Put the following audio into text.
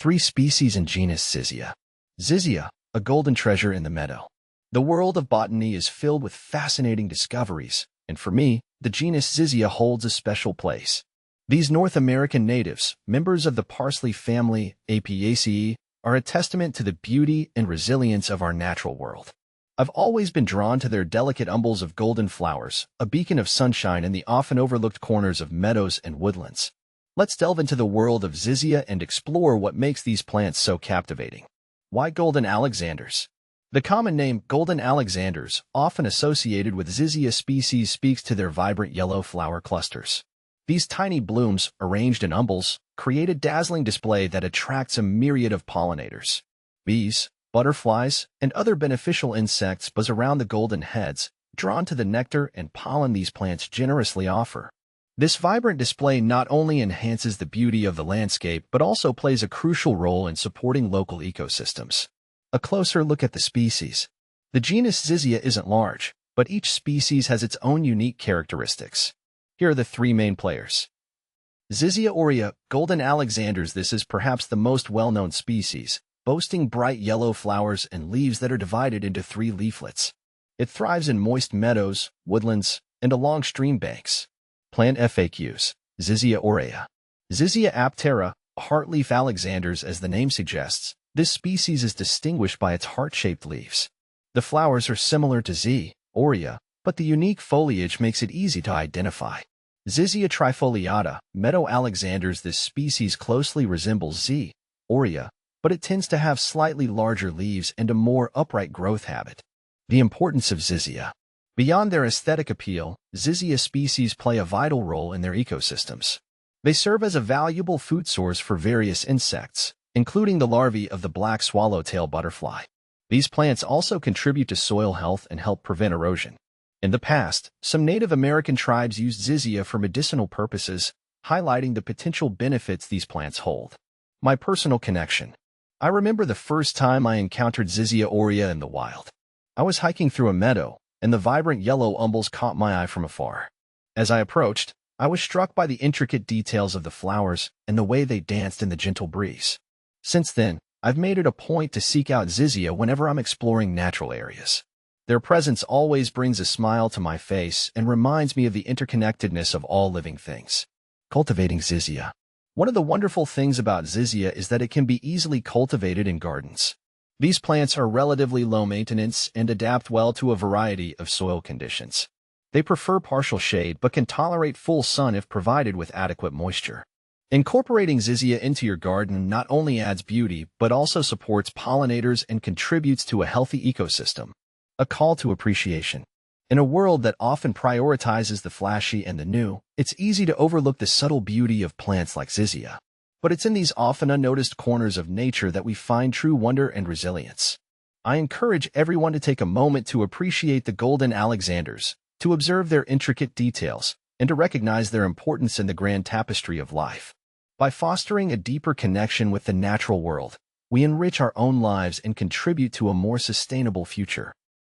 Three species in genus Zizia. Zizia, a golden treasure in the meadow. The world of botany is filled with fascinating discoveries, and for me, the genus Zizia holds a special place. These North American natives, members of the parsley family Apiaceae, are a testament to the beauty and resilience of our natural world. I've always been drawn to their delicate umbels of golden flowers, a beacon of sunshine in the often overlooked corners of meadows and woodlands. Let's delve into the world of Zizia and explore what makes these plants so captivating. Why golden alexanders? The common name golden alexanders, often associated with Zizia species, speaks to their vibrant yellow flower clusters. These tiny blooms, arranged in umbels, create a dazzling display that attracts a myriad of pollinators. Bees, butterflies, and other beneficial insects buzz around the golden heads, drawn to the nectar and pollen these plants generously offer. This vibrant display not only enhances the beauty of the landscape but also plays a crucial role in supporting local ecosystems. A closer look at the species. The genus Zizia isn't large, but each species has its own unique characteristics. Here are the three main players. Zizia aurea, golden alexanders. This is perhaps the most well-known species, boasting bright yellow flowers and leaves that are divided into three leaflets. It thrives in moist meadows, woodlands, and along stream banks. Plant FAQs. Zizia aurea. Zizia aptera, heartleaf alexanders. As the name suggests, this species is distinguished by its heart-shaped leaves. The flowers are similar to Z. aurea, but the unique foliage makes it easy to identify. Zizia trifoliata, meadow alexanders. This species closely resembles Z. aurea, but it tends to have slightly larger leaves and a more upright growth habit. The importance of Zizia. Beyond their aesthetic appeal, Zizia species play a vital role in their ecosystems. They serve as a valuable food source for various insects, including the larvae of the black swallowtail butterfly. These plants also contribute to soil health and help prevent erosion. In the past, some Native American tribes used Zizia for medicinal purposes, highlighting the potential benefits these plants hold. My personal connection. I remember the first time I encountered Zizia aurea in the wild. I was hiking through a meadow, and the vibrant yellow umbels caught my eye from afar. As I approached, I was struck by the intricate details of the flowers and the way they danced in the gentle breeze. Since then, I've made it a point to seek out Zizia whenever I'm exploring natural areas. Their presence always brings a smile to my face and reminds me of the interconnectedness of all living things. Cultivating Zizia. One of the wonderful things about Zizia is that it can be easily cultivated in gardens. These plants are relatively low maintenance and adapt well to a variety of soil conditions. They prefer partial shade but can tolerate full sun if provided with adequate moisture. Incorporating Zizia into your garden not only adds beauty but also supports pollinators and contributes to a healthy ecosystem. A call to appreciation. In a world that often prioritizes the flashy and the new, it's easy to overlook the subtle beauty of plants like Zizia. But it's in these often unnoticed corners of nature that we find true wonder and resilience. I encourage everyone to take a moment to appreciate the golden alexanders, to observe their intricate details, and to recognize their importance in the grand tapestry of life. By fostering a deeper connection with the natural world, we enrich our own lives and contribute to a more sustainable future.